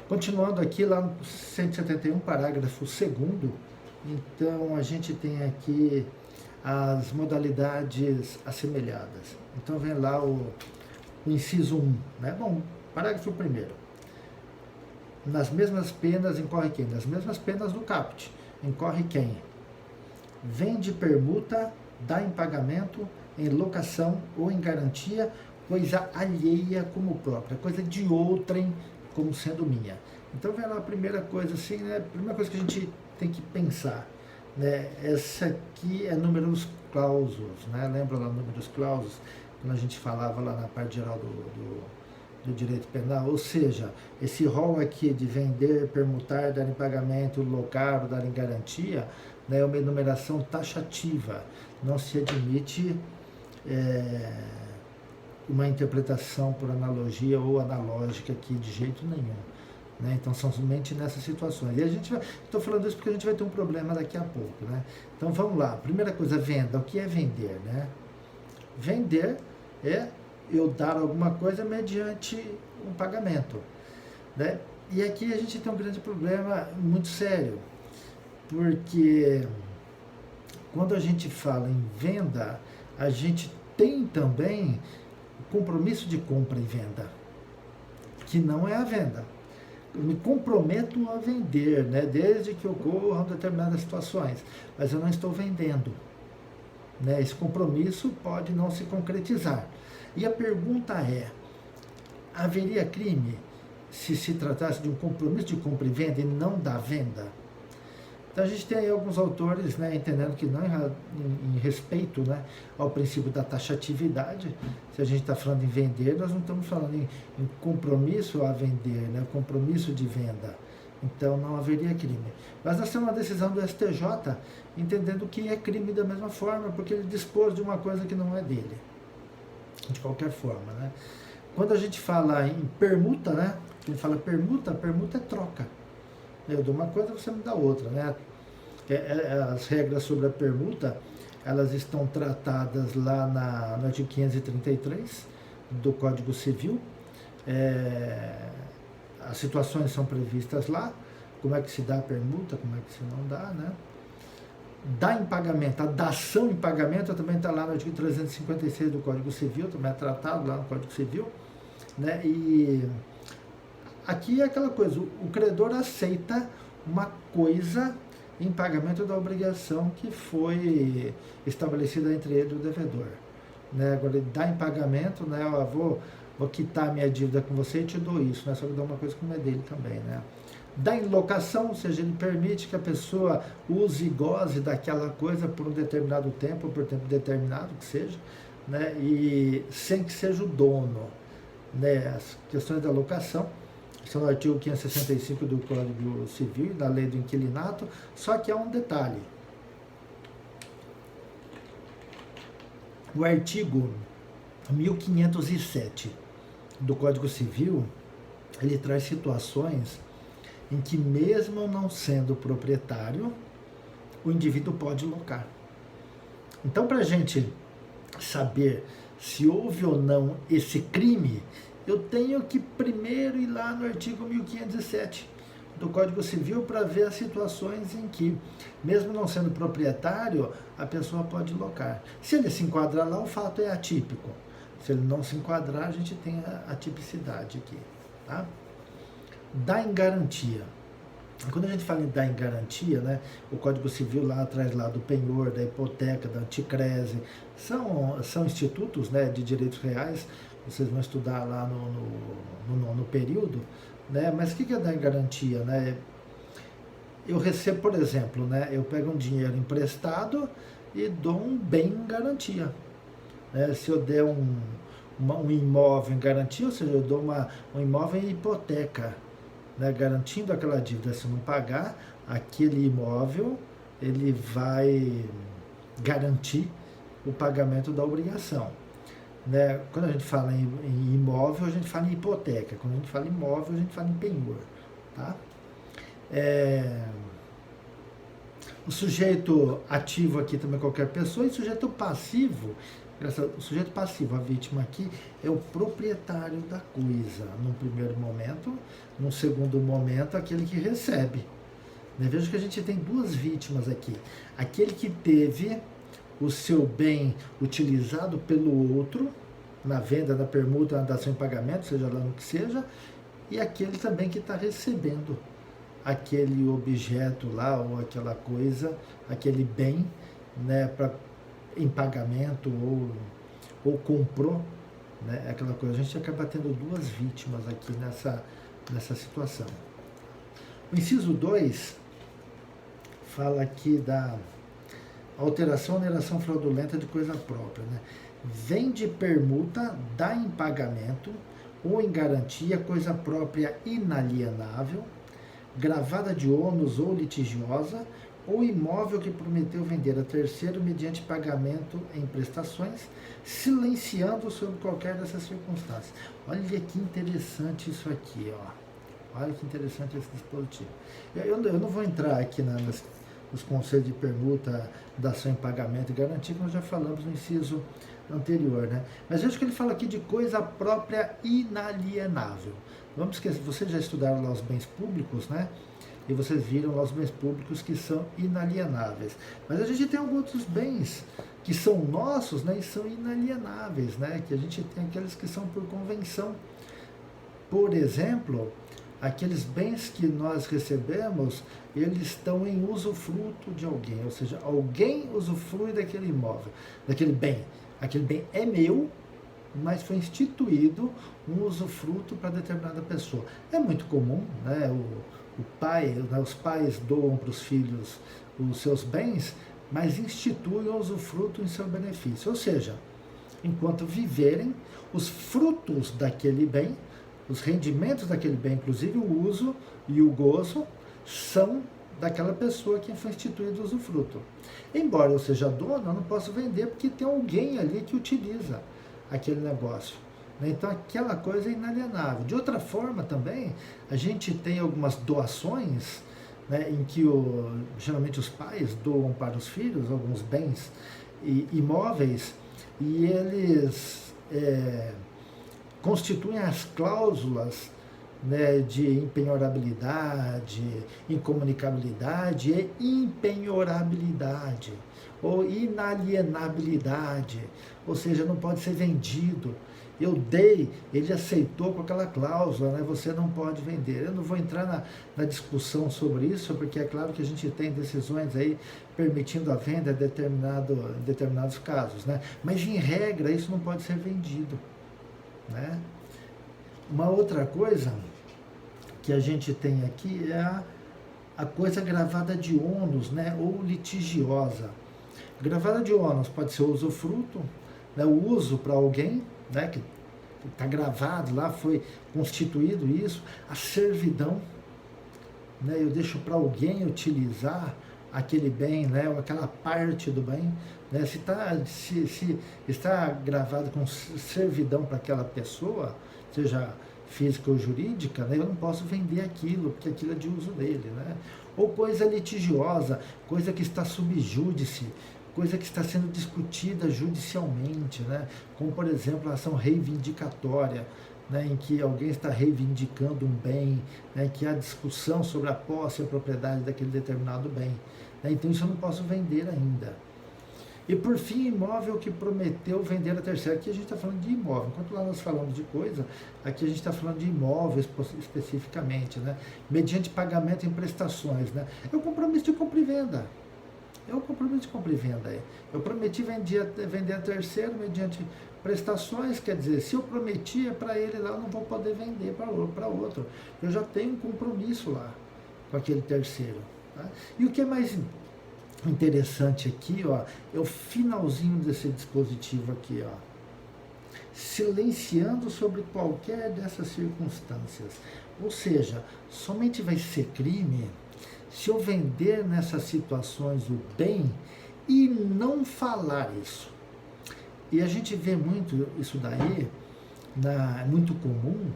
Continuando aqui, lá no 171, parágrafo 2º, então a gente tem aqui as modalidades assemelhadas. Então vem lá o inciso 1, né? Bom, parágrafo 1º. Nas mesmas penas incorre quem? Nas mesmas penas do caput. Incorre quem? Vende permuta, dá em pagamento, em locação ou em garantia, coisa alheia como própria, coisa de outrem como sendo minha. Então vem lá a primeira coisa assim, né? Primeira coisa que a gente tem que pensar, né? Essa aqui é numerus clausus, né? Lembra lá numerus clausus, quando a gente falava lá na parte geral do direito penal? Ou seja, esse rol aqui de vender, permutar, dar em pagamento, locar, dar em garantia, né? É uma enumeração taxativa, não se admite uma interpretação por analogia ou analógica aqui de jeito nenhum, né? Então são somente nessas situações. E a gente vai, estou falando isso porque a gente vai ter um problema daqui a pouco, né? Então vamos lá. Primeira coisa, venda. O que é vender, né? Vender é eu dar alguma coisa mediante um pagamento, né? E aqui a gente tem um grande problema muito sério, porque quando a gente fala em venda, a gente tem também o compromisso de compra e venda, que não é a venda. Eu me comprometo a vender, né, desde que ocorram determinadas situações, mas eu não estou vendendo, né? Esse compromisso pode não se concretizar. E a pergunta é, haveria crime se se tratasse de um compromisso de compra e venda e não da venda? Então a gente tem aí alguns autores, né, entendendo que não em respeito, né, ao princípio da taxatividade, se a gente está falando em vender, nós não estamos falando em compromisso a vender, né, compromisso de venda. Então não haveria crime. Mas nós temos uma decisão do STJ entendendo que é crime da mesma forma, porque ele dispôs de uma coisa que não é dele. De qualquer forma, né? Quando a gente fala em permuta, né, ele fala permuta é troca. Eu dou uma coisa, você me dá outra, né? As regras sobre a permuta, elas estão tratadas lá no artigo 533 do Código Civil. As situações são previstas lá, como é que se dá a permuta, como é que se não dá, né? Dá em pagamento, a dação em pagamento também está lá no artigo 356 do Código Civil, também é tratado lá no Código Civil, né? E aqui é aquela coisa, o credor aceita uma coisa em pagamento da obrigação que foi estabelecida entre ele e o devedor, né? Agora ele dá em pagamento, né? Eu vou quitar minha dívida com você e te dou isso, né? Só que dá uma coisa que não é dele também, né? Dá em locação, ou seja, ele permite que a pessoa use e goze daquela coisa por um determinado tempo, por tempo determinado que seja, né? E sem que seja o dono, né? As questões da locação estão no artigo 565 do Código Civil, da lei do inquilinato, só que há um detalhe. O artigo 1507 do Código Civil, ele traz situações em que, mesmo não sendo proprietário, o indivíduo pode locar. Então, para a gente saber se houve ou não esse crime, eu tenho que primeiro ir lá no artigo 1507 do Código Civil para ver as situações em que, mesmo não sendo proprietário, a pessoa pode locar. Se ele se enquadrar lá, o fato é atípico. Se ele não se enquadrar, a gente tem a atipicidade aqui, tá? Dá em garantia. Quando a gente fala em dar em garantia, né, o Código Civil lá atrás lá do penhor, da hipoteca, da anticrese, são institutos, né, de direitos reais, vocês vão estudar lá no nono período, né? Mas o que é dar em garantia, né? Eu recebo, por exemplo, né, eu pego um dinheiro emprestado e dou um bem em garantia, né? Se eu der um imóvel em garantia, ou seja, eu dou um imóvel em hipoteca, né, garantindo aquela dívida. Se não pagar, aquele imóvel ele vai garantir o pagamento da obrigação, né? Quando a gente fala em imóvel, a gente fala em hipoteca. Quando a gente fala em imóvel, a gente fala em penhor, tá? O sujeito ativo aqui também é qualquer pessoa, e o sujeito passivo O sujeito passivo, a vítima aqui, é o proprietário da coisa, num primeiro momento. Num segundo momento, aquele que recebe. Veja que a gente tem duas vítimas aqui. Aquele que teve o seu bem utilizado pelo outro, na venda, na permuta, na dação em pagamento, seja lá no que seja, e aquele também que está recebendo aquele objeto lá, ou aquela coisa, aquele bem, né, em pagamento, ou comprou, né, aquela coisa. A gente acaba tendo duas vítimas aqui nessa situação. O inciso 2 fala aqui da alteração ou oneração fraudulenta de coisa própria, né? Vende permuta, dá em pagamento ou em garantia coisa própria inalienável, gravada de ônus ou litigiosa, ou imóvel que prometeu vender a terceiro mediante pagamento em prestações, silenciando sobre qualquer dessas circunstâncias. Olha que interessante isso aqui, ó. Olha que interessante esse dispositivo. Eu não vou entrar aqui nos conceitos de permuta, dação em pagamento e garantia, que nós já falamos no inciso anterior, né? Mas veja que ele fala aqui de coisa própria inalienável. Vamos esquecer, vocês já estudaram lá os bens públicos, né? E vocês viram lá os bens públicos que são inalienáveis. Mas a gente tem alguns outros bens que são nossos, né? E são inalienáveis, né? Que a gente tem aqueles que são por convenção. Por exemplo, aqueles bens que nós recebemos, eles estão em usufruto de alguém, ou seja, alguém usufrui daquele imóvel, daquele bem. Aquele bem é meu, mas foi instituído um usufruto para determinada pessoa. É muito comum, né, os pais doam para os filhos os seus bens, mas instituem o usufruto em seu benefício. Ou seja, enquanto viverem, os frutos daquele bem, os rendimentos daquele bem, inclusive o uso e o gozo, são daquela pessoa que foi instituído o usufruto. Embora eu seja dono, eu não posso vender porque tem alguém ali que utiliza aquele negócio. Então aquela coisa é inalienável. De outra forma também, a gente tem algumas doações, né, em que geralmente os pais doam para os filhos alguns bens imóveis, e eles constituem as cláusulas, né, de impenhorabilidade, incomunicabilidade e impenhorabilidade, ou inalienabilidade, ou seja, não pode ser vendido. Eu dei, ele aceitou com aquela cláusula, né, você não pode vender. Eu não vou entrar na discussão sobre isso, porque é claro que a gente tem decisões aí permitindo a venda em determinados casos, né, mas em regra isso não pode ser vendido, né. Uma outra coisa que a gente tem aqui é a coisa gravada de ônus, né, ou litigiosa. Gravada de ônus pode ser o usufruto, né, o uso para alguém, né, que está gravado lá, foi constituído isso, a servidão, né, eu deixo para alguém utilizar aquele bem, né, ou aquela parte do bem, né, se está gravado com servidão para aquela pessoa, seja física ou jurídica, né, eu não posso vender aquilo, porque aquilo é de uso dele, né? Ou coisa litigiosa, coisa que está sob júdice, coisa que está sendo discutida judicialmente, né? Como, por exemplo, a ação reivindicatória, né, em que alguém está reivindicando um bem, né, que há discussão sobre a posse e a propriedade daquele determinado bem, né? Então isso eu não posso vender ainda. E por fim, imóvel que prometeu vender a terceiro. Aqui a gente está falando de imóvel. Enquanto lá nós falamos de coisa, aqui a gente está falando de imóveis especificamente, né? Mediante pagamento em prestações, né? É o compromisso de compra e venda. É o compromisso de compra e venda aí. Eu prometi vender a terceiro mediante prestações, quer dizer, se eu prometi para ele lá, eu não vou poder vender para outro. Eu já tenho um compromisso lá com aquele terceiro. Tá? E o que é mais interessante aqui, ó, é o finalzinho desse dispositivo aqui, ó. Silenciando sobre qualquer dessas circunstâncias. Ou seja, somente vai ser crime se eu vender nessas situações o bem e não falar isso. E a gente vê muito isso daí, é muito comum,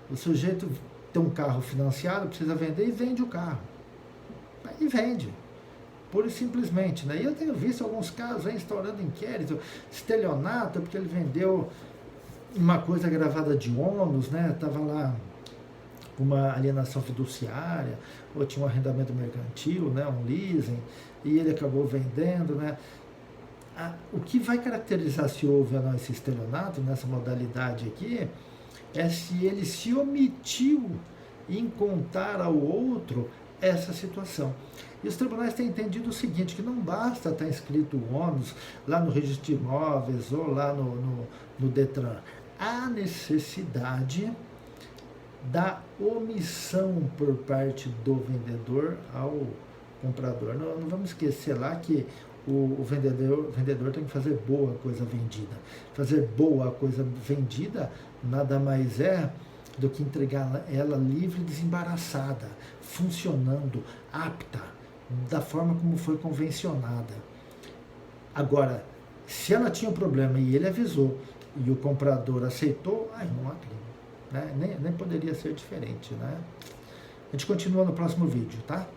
o sujeito tem um carro financiado, precisa vender e vende o carro. E vende. pura e simplesmente, né? E eu tenho visto alguns casos aí instaurando inquérito, estelionato, porque ele vendeu uma coisa gravada de ônus, né? Estava lá uma alienação fiduciária, ou tinha um arrendamento mercantil, né? Um leasing, e ele acabou vendendo, né? O que vai caracterizar se houve ou não esse estelionato, nessa modalidade aqui, é se ele se omitiu em contar ao outro essa situação. E os tribunais têm entendido o seguinte, que não basta estar escrito o ônus lá no registro de imóveis ou lá no Detran. Há necessidade da omissão por parte do vendedor ao comprador. Não vamos esquecer lá que o vendedor tem que fazer boa a coisa vendida. Fazer boa a coisa vendida nada mais é do que entregar ela livre e desembaraçada, funcionando, apta, da forma como foi convencionada. Agora, se ela tinha um problema e ele avisou e o comprador aceitou, aí não há crime. Né? Nem poderia ser diferente. Né? A gente continua no próximo vídeo, tá?